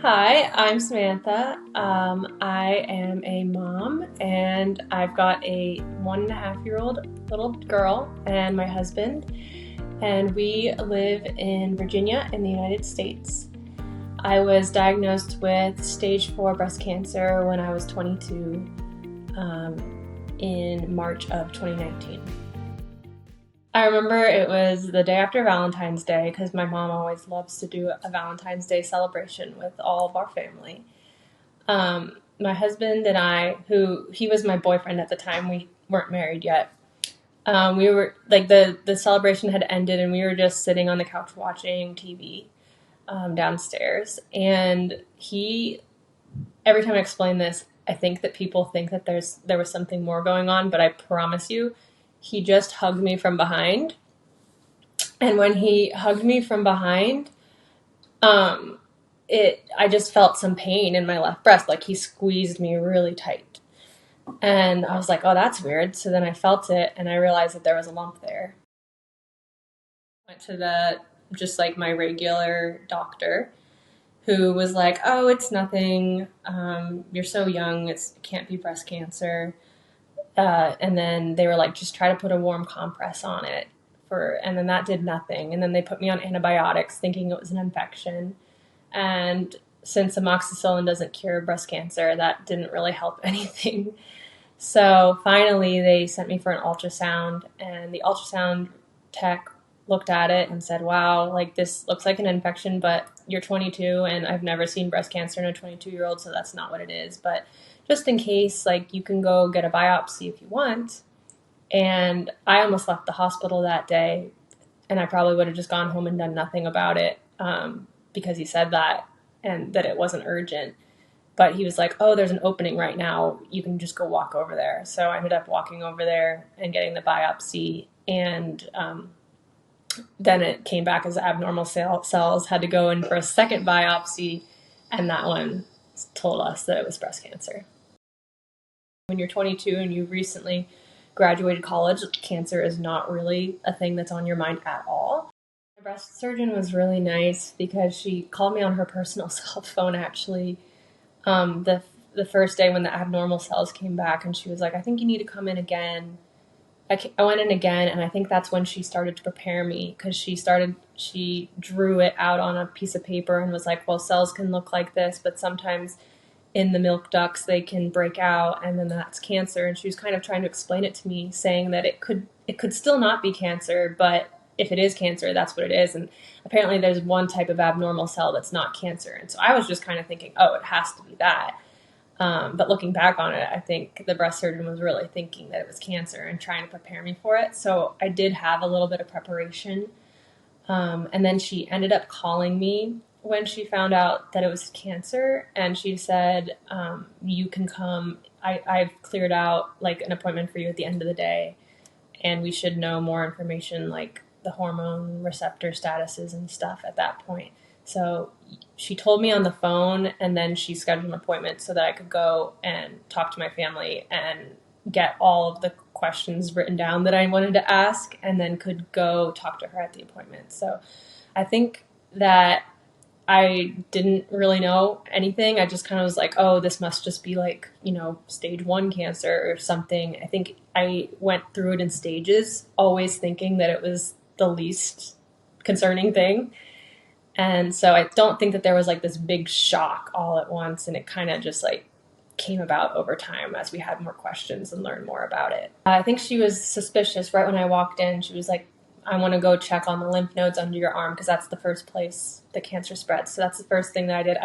Hi, I'm Samantha. I am a mom, and I've got a 1.5-year-old little girl and my husband, and we live in Virginia in the United States. I was diagnosed with stage 4 breast cancer when I was 22 in March of 2019. I remember it was the day after Valentine's Day because my mom always loves to do a Valentine's Day celebration with all of our family. My husband and I, who he was my boyfriend at the time, we weren't married yet. We were like the celebration had ended, and we were just sitting on the couch watching TV downstairs. And he, every time I explain this, I think that people think that there was something more going on, but I promise you, he just hugged me from behind. And when he hugged me from behind, um, I just felt some pain in my left breast, like he squeezed me really tight. And I was like, oh, that's weird. So then I felt it and I realized that there was a lump there. Went to just like my regular doctor who was like, oh, it's nothing. You're so young. It can't be breast cancer. And then they were like, just try to put a warm compress on it. And then that did nothing. And then they put me on antibiotics thinking it was an infection. And since amoxicillin doesn't cure breast cancer, that didn't really help anything. So finally, they sent me for an ultrasound, and the ultrasound tech looked at it and said, wow, like this looks like an infection, but you're 22, and I've never seen breast cancer in a 22-year-old, so that's not what it is. But just in case, like, you can go get a biopsy if you want. And I almost left the hospital that day, and I probably would have just gone home and done nothing about it because he said that and that it wasn't urgent. But he was like, oh, there's an opening right now. You can just go walk over there. So I ended up walking over there and getting the biopsy. And then it came back as abnormal cells, had to go in for a second biopsy. And that one told us that it was breast cancer. When you're 22 and you recently graduated college, cancer is not really a thing that's on your mind at all. My breast surgeon was really nice because she called me on her personal cell phone, actually, the first day when the abnormal cells came back, and she was like, I think you need to come in again. I went in again, and I think that's when she started to prepare me, because she drew it out on a piece of paper and was like, well, cells can look like this, but sometimes in the milk ducts they can break out, and then that's cancer. And she was kind of trying to explain it to me, saying that it could still not be cancer, but if it is cancer, that's what it is. And apparently there's one type of abnormal cell that's not cancer. And so I was just kind of thinking, oh, it has to be that. But looking back on it, I think the breast surgeon was really thinking that it was cancer and trying to prepare me for it. So I did have a little bit of preparation. And then she ended up calling me when she found out that it was cancer. And she said, you can come. I've cleared out like an appointment for you at the end of the day. And we should know more information, like the hormone receptor statuses and stuff at that point. So she told me on the phone, and then she scheduled an appointment so that I could go and talk to my family and get all of the questions written down that I wanted to ask, and then could go talk to her at the appointment. So I think that I didn't really know anything. I just kind of was like, oh, this must just be like, stage 1 cancer or something. I think I went through it in stages, always thinking that it was the least concerning thing. And so I don't think that there was like this big shock all at once. And it kind of just like came about over time as we had more questions and learned more about it. I think she was suspicious right when I walked in. She was like, I want to go check on the lymph nodes under your arm because that's the first place the cancer spreads. So that's the first thing that I did.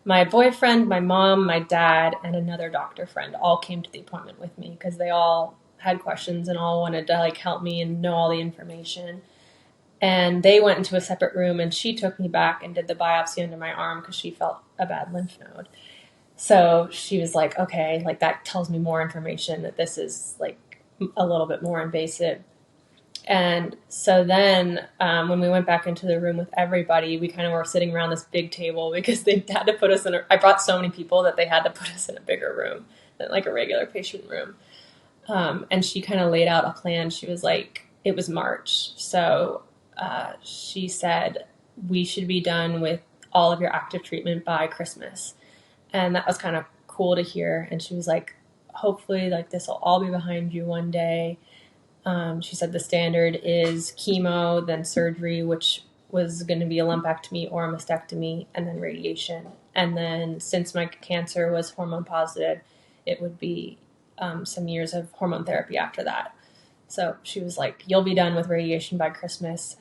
My boyfriend, my mom, my dad, and another doctor friend all came to the appointment with me because they all had questions and all wanted to like help me and know all the information. And they went into a separate room, and she took me back and did the biopsy under my arm because she felt a bad lymph node. So she was like, okay, like that tells me more information that this is like a little bit more invasive. And so then when we went back into the room with everybody, we kind of were sitting around this big table because they had to put us I brought so many people that they had to put us in a bigger room than like a regular patient room. And she kind of laid out a plan. She was like, it was March. So she said, we should be done with all of your active treatment by Christmas. And that was kind of cool to hear. And she was like, hopefully, like, this will all be behind you one day. She said the standard is chemo, then surgery, which was going to be a lumpectomy or a mastectomy, and then radiation. And then since my cancer was hormone positive, it would be some years of hormone therapy after that. So she was like, you'll be done with radiation by Christmas.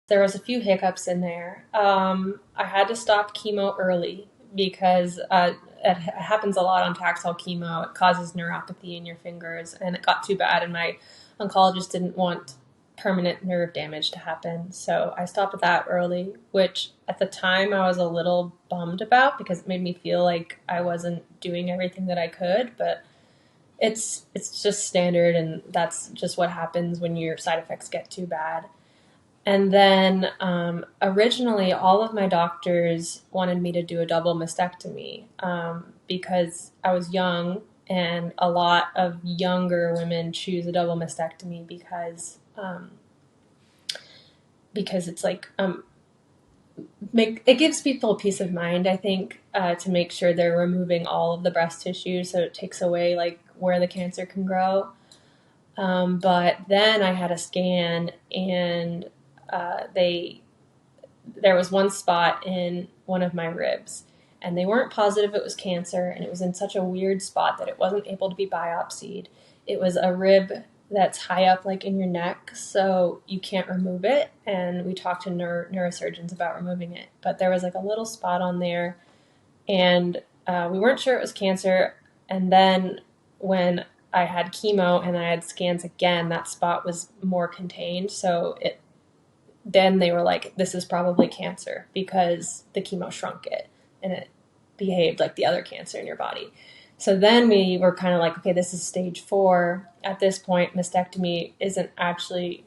There was a few hiccups in there. I had to stop chemo early because it happens a lot on Taxol chemo. It causes neuropathy in your fingers, and it got too bad, and my oncologist didn't want permanent nerve damage to happen. So I stopped at that early, which at the time I was a little bummed about because it made me feel like I wasn't doing everything that I could, but it's just standard, and that's just what happens when your side effects get too bad. And then originally, all of my doctors wanted me to do a double mastectomy because I was young, and a lot of younger women choose a double mastectomy because it's like it gives people peace of mind, I think, to make sure they're removing all of the breast tissue, so it takes away like where the cancer can grow. But then I had a scan, and there was one spot in one of my ribs, and they weren't positive it was cancer, and it was in such a weird spot that it wasn't able to be biopsied. It was a rib that's high up, like in your neck, so you can't remove it, and we talked to neurosurgeons about removing it, but there was like a little spot on there, and we weren't sure it was cancer. And then when I had chemo and I had scans again, that spot was more contained, so then they were like, this is probably cancer because the chemo shrunk it and it behaved like the other cancer in your body. So then we were kind of like, okay, this is stage 4. At this point, mastectomy isn't actually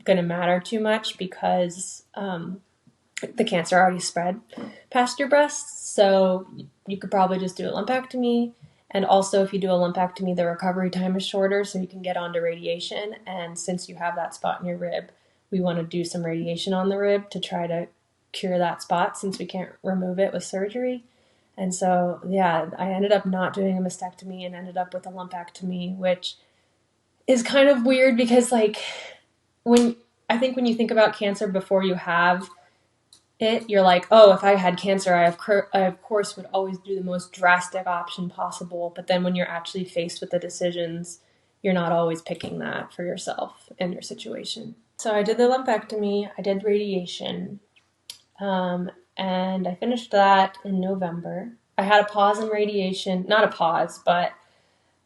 going to matter too much because the cancer already spread past your breasts. So you could probably just do a lumpectomy. And also, if you do a lumpectomy, the recovery time is shorter, so you can get onto radiation. And since you have that spot in your rib, we want to do some radiation on the rib to try to cure that spot since we can't remove it with surgery. And so, yeah, I ended up not doing a mastectomy and ended up with a lumpectomy, which is kind of weird because, like, when you think about cancer before you have it, you're like, oh, if I had cancer, I of course would always do the most drastic option possible. But then when you're actually faced with the decisions, you're not always picking that for yourself and your situation. So I did the lumpectomy, I did radiation, and I finished that in November. I had a pause in radiation, not a pause, but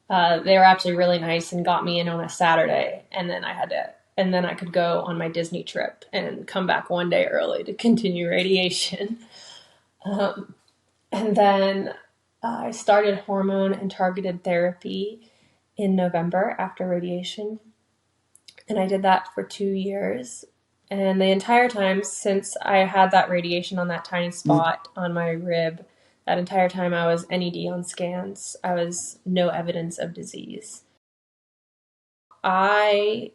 they were actually really nice and got me in on a Saturday, and then I could go on my Disney trip and come back one day early to continue radiation. And then I started hormone and targeted therapy in November after radiation. And I did that for 2 years. And the entire time since I had that radiation on that tiny spot on my rib, that entire time I was NED on scans. I was no evidence of disease. I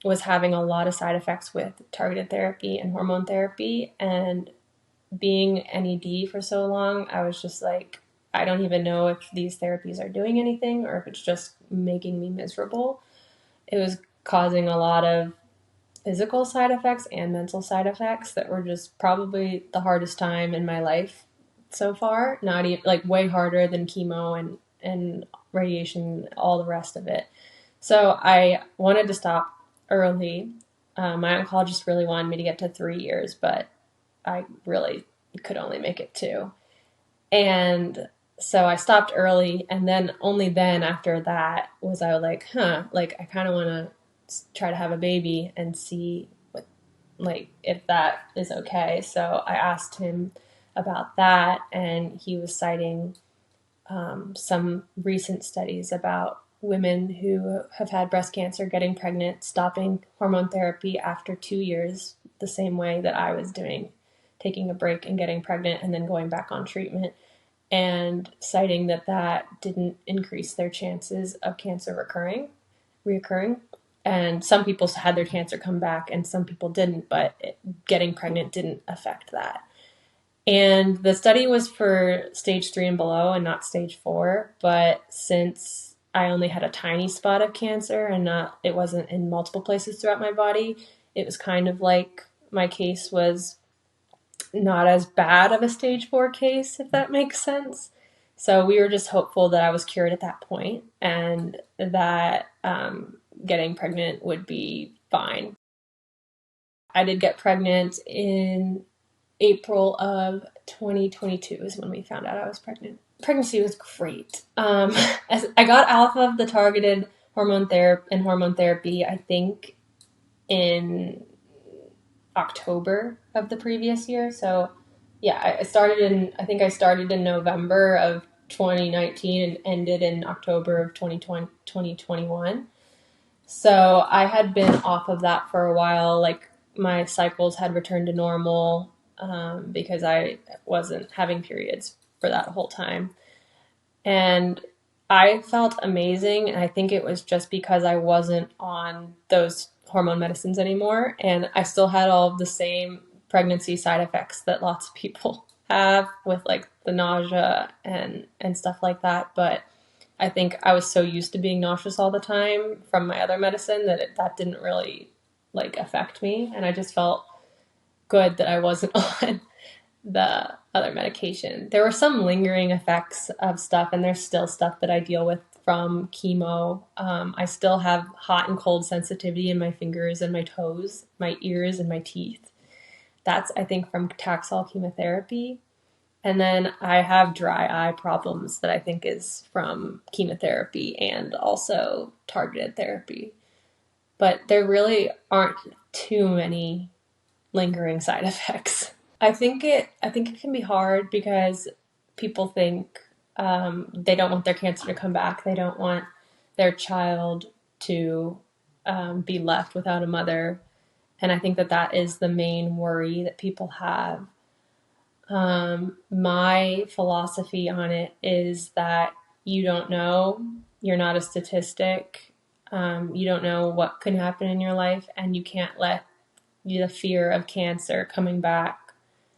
was having a lot of side effects with targeted therapy and hormone therapy. And being NED for so long, I was just like, I don't even know if these therapies are doing anything or if it's just making me miserable. It was causing a lot of physical side effects and mental side effects that were just probably the hardest time in my life so far. Not even like way harder than chemo and radiation, all the rest of it. So I wanted to stop early. My oncologist really wanted me to get to 3 years, but I really could only make it 2. And so I stopped early, and then only then after that was I like, like I kind of want to try to have a baby and see what, like, if that is okay. So I asked him about that, and he was citing some recent studies about women who have had breast cancer getting pregnant, stopping hormone therapy after 2 years, the same way that I was doing, taking a break and getting pregnant and then going back on treatment, and citing that didn't increase their chances of cancer reoccurring. And some people had their cancer come back and some people didn't, but getting pregnant didn't affect that. And the study was for stage 3 and below and not stage 4. But since I only had a tiny spot of cancer and it wasn't in multiple places throughout my body, it was kind of like my case was not as bad of a stage 4 case, if that makes sense. So we were just hopeful that I was cured at that point and that getting pregnant would be fine. I did get pregnant in April of 2022 is when we found out I was pregnant. Pregnancy was great. As I got off of the targeted hormone therapy, I think in October of the previous year. So yeah, I think I started in November of 2019 and ended in October of 2021. So I had been off of that for a while. Like my cycles had returned to normal because I wasn't having periods for that whole time. And I felt amazing. And I think it was just because I wasn't on those hormone medicines anymore. And I still had all of the same pregnancy side effects that lots of people have with like the nausea and stuff like that. But I think I was so used to being nauseous all the time from my other medicine that that didn't really like affect me. And I just felt good that I wasn't on the other medication. There were some lingering effects of stuff, and there's still stuff that I deal with from chemo. I still have hot and cold sensitivity in my fingers and my toes, my ears and my teeth. That's, I think, from Taxol chemotherapy. And then I have dry eye problems that I think is from chemotherapy and also targeted therapy. But there really aren't too many lingering side effects. I think it can be hard because people think they don't want their cancer to come back. They don't want their child to be left without a mother. And I think that is the main worry that people have. My philosophy on it is that you don't know, you're not a statistic, you don't know what could happen in your life, and you can't let the fear of cancer coming back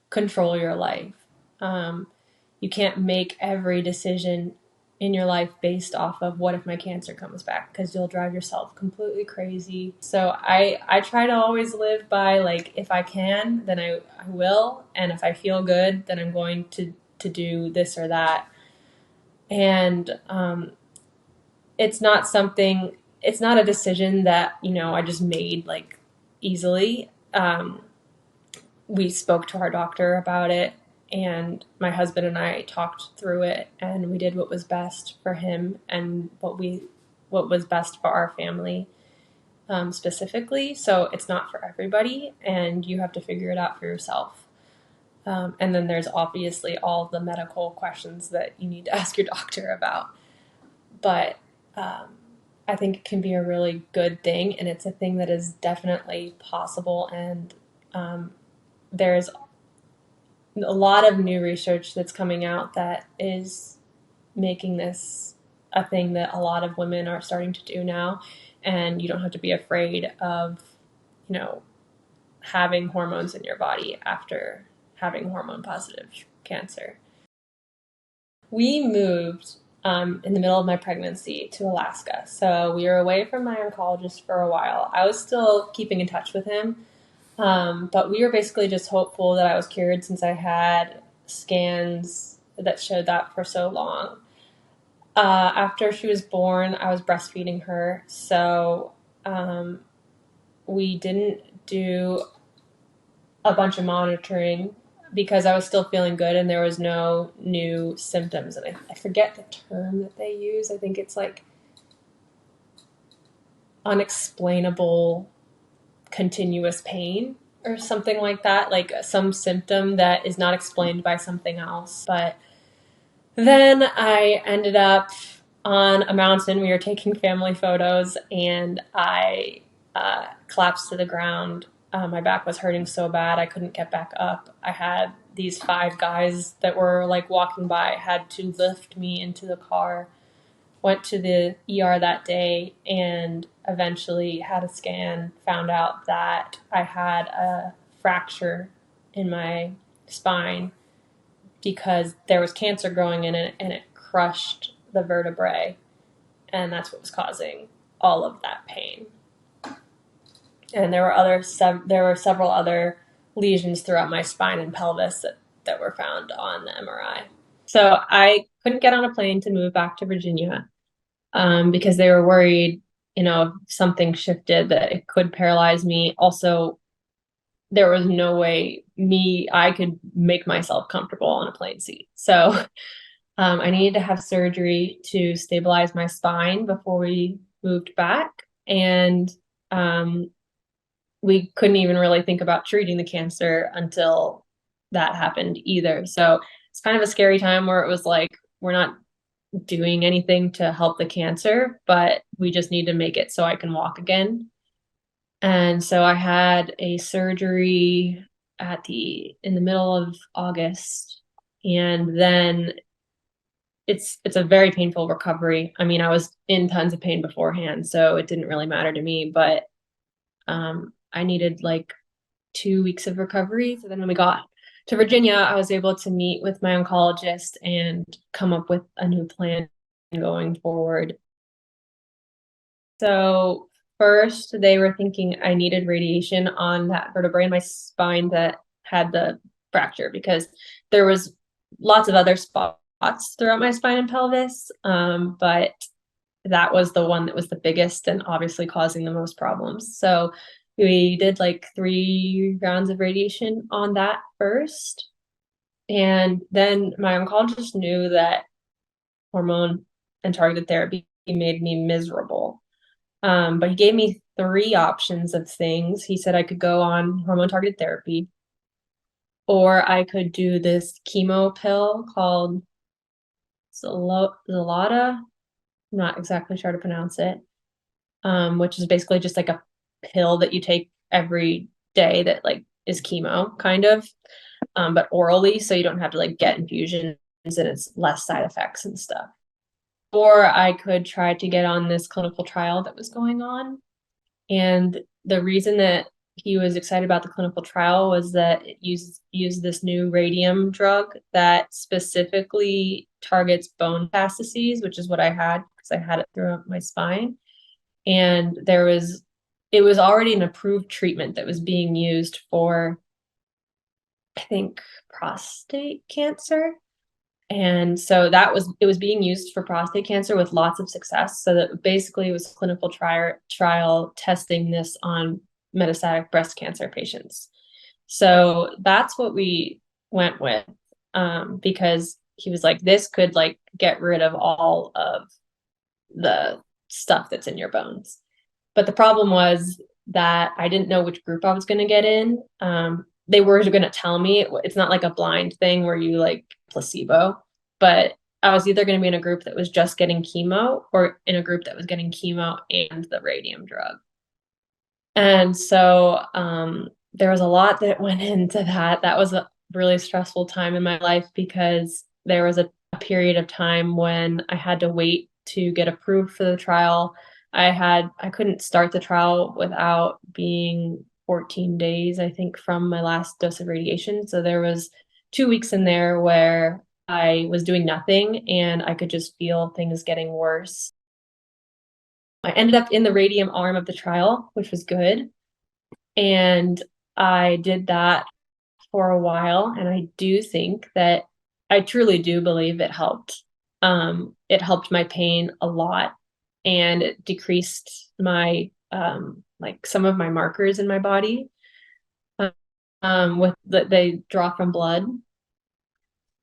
control your life. You can't make every decision in your life based off of what if my cancer comes back, because you'll drive yourself completely crazy. So I try to always live by like, if I can, then I will. And if I feel good, then I'm going to do this or that. And it's not a decision that, I just made like easily. We spoke to our doctor about it, and my husband and I talked through it, and we did what was best for him and what was best for our family specifically. So it's not for everybody, and you have to figure it out for yourself. And then there's obviously all the medical questions that you need to ask your doctor about. But I think it can be a really good thing, and it's a thing that is definitely possible. And there's a lot of new research that's coming out that is making this a thing that a lot of women are starting to do now. And you don't have to be afraid of, having hormones in your body after having hormone positive cancer. We moved in the middle of my pregnancy to Alaska. So we were away from my oncologist for a while. I was still keeping in touch with him. But we were basically just hopeful that I was cured since I had scans that showed that for so long. After she was born, I was breastfeeding her. So we didn't do a bunch of monitoring because I was still feeling good and there was no new symptoms. And I forget the term that they use. I think it's like unexplainable continuous pain or something like that, like some symptom that is not explained by something else. But then I ended up on a mountain. We were taking family photos, and I collapsed to the ground. My back was hurting so bad I couldn't get back up. I had these 5 guys that were like walking by, had to lift me into the car. went to the ER that day and eventually had a scan, found out that I had a fracture in my spine because there was cancer growing in it and it crushed the vertebrae, and that's what was causing all of that pain. And there were several other lesions throughout my spine and pelvis that were found on the MRI. So I couldn't get on a plane to move back to Virginia because they were worried, if something shifted that it could paralyze me. Also, there was no way I could make myself comfortable on a plane seat. So I needed to have surgery to stabilize my spine before we moved back. And we couldn't even really think about treating the cancer until that happened either. So it's kind of a scary time where it was like, we're not doing anything to help the cancer, but we just need to make it so I can walk again. And so I had a surgery in the middle of August, and then it's a very painful recovery. I mean, I was in tons of pain beforehand, so it didn't really matter to me, but I needed like 2 weeks of recovery. So then when we got to Virginia, I was able to meet with my oncologist and come up with a new plan going forward. So first, they were thinking I needed radiation on that vertebrae in my spine that had the fracture, because there was lots of other spots throughout my spine and pelvis, but that was the one that was the biggest and obviously causing the most problems. So we did like 3 rounds of radiation on that first. And then my oncologist knew that hormone and targeted therapy made me miserable. But he gave me 3 options of things. He said I could go on hormone targeted therapy, or I could do this chemo pill called Zolata. I'm not exactly sure how to pronounce it, which is basically just like a pill that you take every day that like is chemo kind of, but orally, so you don't have to like get infusions and it's less side effects and stuff. Or I could try to get on this clinical trial that was going on. And the reason that he was excited about the clinical trial was that it used this new radium drug that specifically targets bone metastases, which is what I had because I had it throughout my spine. And it was already an approved treatment that was being used for, I think, prostate cancer. And so it was being used for prostate cancer with lots of success. So that basically it was a clinical trial testing this on metastatic breast cancer patients. So that's what we went with, because he was like, this could like get rid of all of the stuff that's in your bones. But the problem was that I didn't know which group I was going to get in. They were going to tell me. It's not like a blind thing where you like placebo, but I was either going to be in a group that was just getting chemo or in a group that was getting chemo and the radium drug. And so there was a lot that went into that. That was a really stressful time in my life because there was a period of time when I had to wait to get approved for the trial. I couldn't start the trial without being 14 days, I think, from my last dose of radiation. So there was 2 weeks in there where I was doing nothing and I could just feel things getting worse. I ended up in the radium arm of the trial, which was good. And I did that for a while. And I do think that I truly do believe it helped. It helped my pain a lot, and it decreased my like some of my markers in my body with that they draw from blood.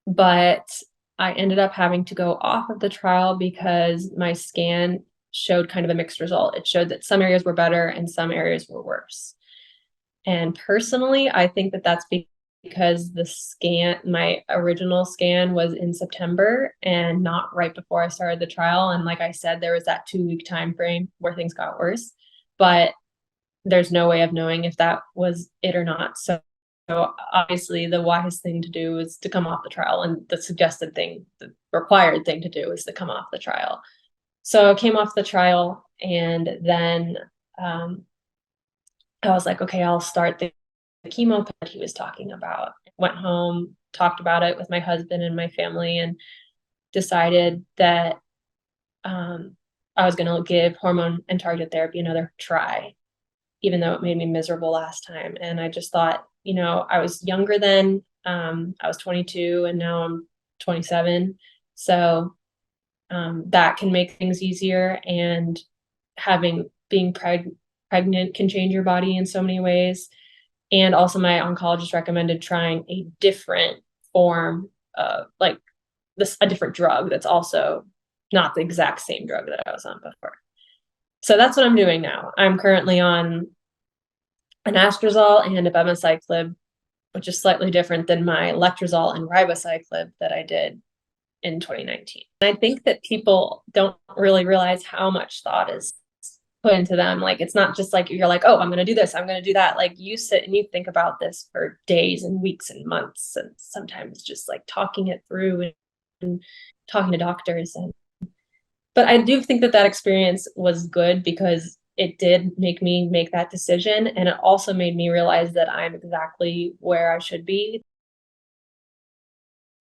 But I ended up having to go off of the trial because my scan showed kind of a mixed result. It showed that some areas were better and some areas were worse. And personally, I think that that's because my original scan was in September and not right before I started the trial. And like I said, there was that 2-week time frame where things got worse, but there's no way of knowing if that was it or not. So obviously the wise thing to do is to come off the trial, and the required thing to do is to come off the trial. So I came off the trial, and then I was like, okay, I'll start the chemo that he was talking about. Went home, talked about it with my husband and my family, and decided that I was going to give hormone and targeted therapy another try, even though it made me miserable last time. And I just thought, I was younger then. I was 22 and now I'm 27. So that can make things easier. And being pregnant can change your body in so many ways. And also my oncologist recommended trying a different form of a different drug that's also not the exact same drug that I was on before. So that's what I'm doing now. I'm currently on an anastrozole and abemaciclib, which is slightly different than my letrozole and ribociclib that I did in 2019. And I think that people don't really realize how much thought is put into them. Like, it's not just like you're like, oh, I'm going to do this, I'm going to do that. Like, you sit and you think about this for days and weeks and months, and sometimes just like talking it through and talking to doctors. But I do think that experience was good because it did make me make that decision. And it also made me realize that I'm exactly where I should be.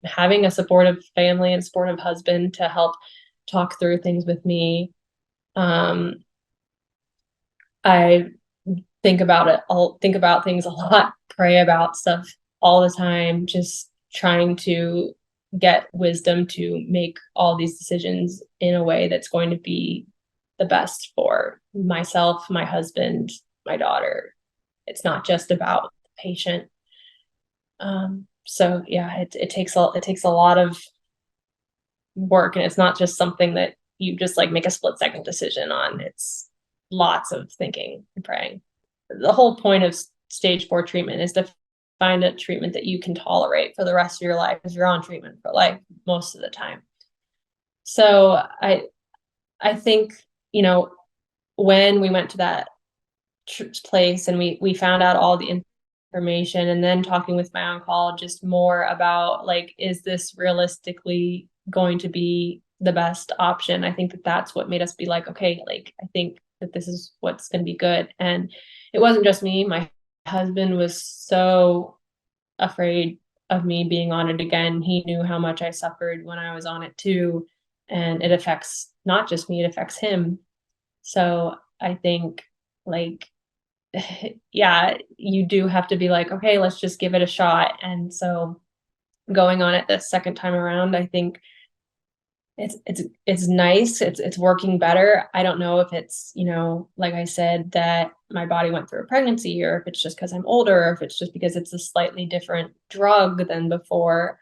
Having a supportive family and supportive husband to help talk through things with me. I think about it. I'll think about things a lot, pray about stuff all the time, just trying to get wisdom to make all these decisions in a way that's going to be the best for myself, my husband, my daughter. It's not just about the patient. So yeah, it takes a lot of work, and it's not just something that you just like make a split second decision on. It's lots of thinking and praying. The whole point of stage 4 treatment is to find a treatment that you can tolerate for the rest of your life, because you're on treatment for life most of the time. So I think, when we went to that place and we found out all the information, and then talking with my oncologist more about like, is this realistically going to be the best option? I think that that's what made us be like, okay, like, I think that this is what's going to be good. And it wasn't just me. My husband was so afraid of me being on it again. He knew how much I suffered when I was on it too. And it affects not just me, it affects him. So I think, like, yeah, you do have to be like, okay, let's just give it a shot. And so going on it the second time around, I think it's nice. It's working better. I don't know if it's, like I said, that my body went through a pregnancy, or if it's just because I'm older, or if it's just because it's a slightly different drug than before,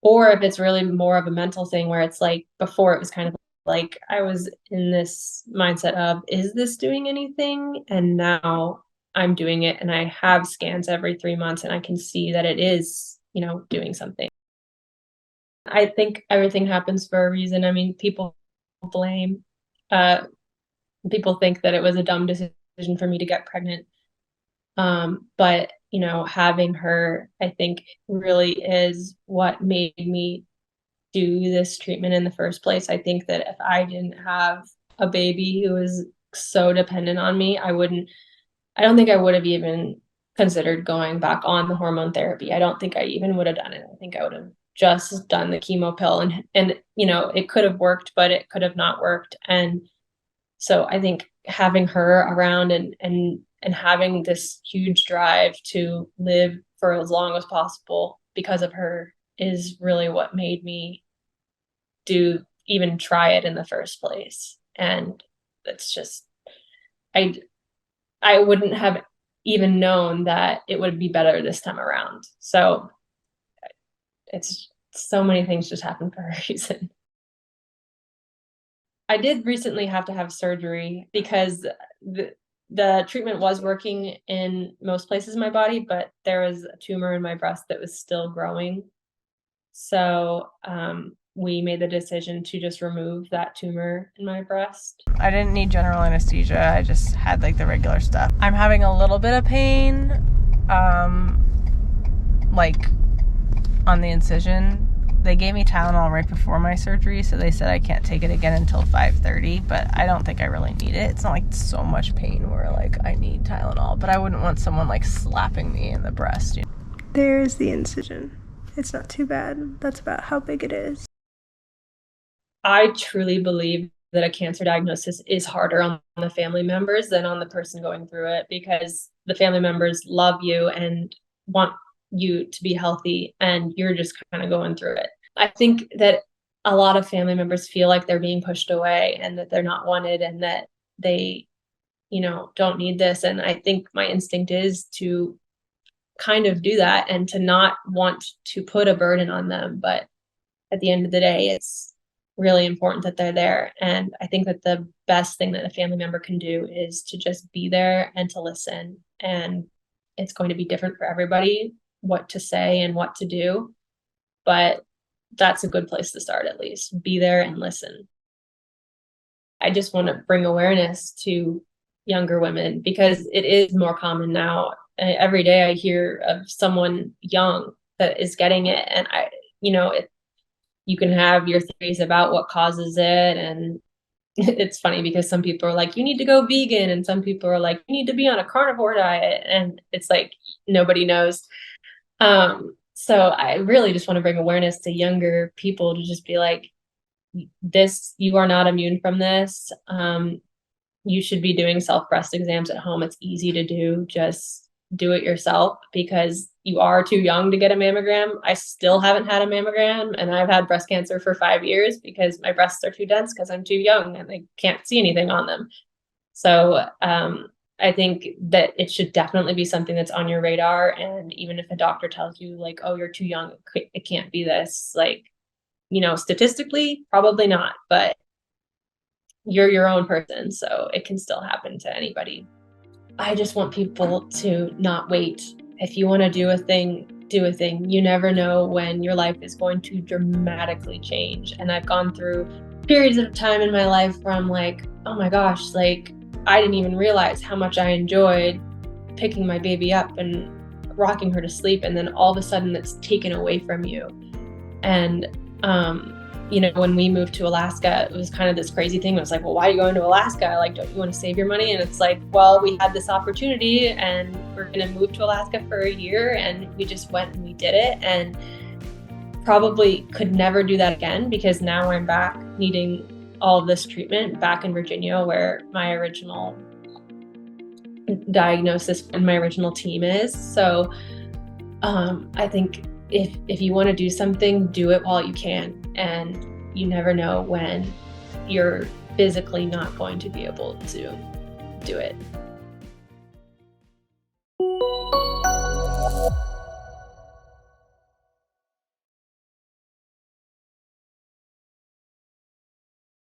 or if it's really more of a mental thing where it's like, before it was kind of like I was in this mindset of, is this doing anything? And now I'm doing it, and I have scans every 3 months, and I can see that it is, doing something. I think everything happens for a reason. I mean, people blame, people think that it was a dumb decision for me to get pregnant. But, having her, I think, really is what made me do this treatment in the first place. I think that if I didn't have a baby who was so dependent on me, I don't think I would have even considered going back on the hormone therapy. I don't think I even would have done it. I think I would have just done the chemo pill, and it could have worked, but it could have not worked. And so I think having her around and having this huge drive to live for as long as possible because of her is really what made me even try it in the first place. And it's just, I wouldn't have even known that it would be better this time around. So it's so many things just happen for a reason. I did recently have to have surgery because the treatment was working in most places in my body, but there was a tumor in my breast that was still growing. So we made the decision to just remove that tumor in my breast. I didn't need general anesthesia. I just had like the regular stuff. I'm having a little bit of pain, like on the incision, They gave me Tylenol right before my surgery, so they said I can't take it again until 5:30, but I don't think I really need it. It's not like so much pain where like I need Tylenol, but I wouldn't want someone like slapping me in the breast. You know? There's the incision. It's not too bad. That's about how big it is. I truly believe that a cancer diagnosis is harder on the family members than on the person going through it, because the family members love you and want you to be healthy, and you're just kind of going through it. I think that a lot of family members feel like they're being pushed away and that they're not wanted and that they, don't need this. And I think my instinct is to kind of do that and to not want to put a burden on them. But at the end of the day, it's really important that they're there. And I think that the best thing that a family member can do is to just be there and to listen. And it's going to be different for everybody what to say and what to do. But that's a good place to start, at least. Be there and listen. I just want to bring awareness to younger women because it is more common now. Every day I hear of someone young that is getting it. And you can have your theories about what causes it. And it's funny because some people are like, you need to go vegan. And some people are like, you need to be on a carnivore diet. And it's like, nobody knows. So I really just want to bring awareness to younger people to just be like, you are not immune from this. You should be doing self-breast exams at home. It's easy to do. Just do it yourself because you are too young to get a mammogram. I still haven't had a mammogram, and I've had breast cancer for 5 years because my breasts are too dense because I'm too young and I can't see anything on them. So I think that it should definitely be something that's on your radar. And even if a doctor tells you like, oh, you're too young, it can't be this, like, statistically, probably not, but you're your own person, so it can still happen to anybody. I just want people to not wait. If you want to do a thing, do a thing. You never know when your life is going to dramatically change. And I've gone through periods of time in my life where I'm like, oh my gosh, like I didn't even realize how much I enjoyed picking my baby up and rocking her to sleep. And then all of a sudden it's taken away from you. And, when we moved to Alaska, it was kind of this crazy thing. It was like, well, why are you going to Alaska? Like, don't you want to save your money? And it's like, well, we had this opportunity and we're going to move to Alaska for a year. And we just went and we did it, and probably could never do that again because now I'm back needing all of this treatment back in Virginia where my original diagnosis and my original team is. So I think if you want to do something, do it while you can. And you never know when you're physically not going to be able to do it.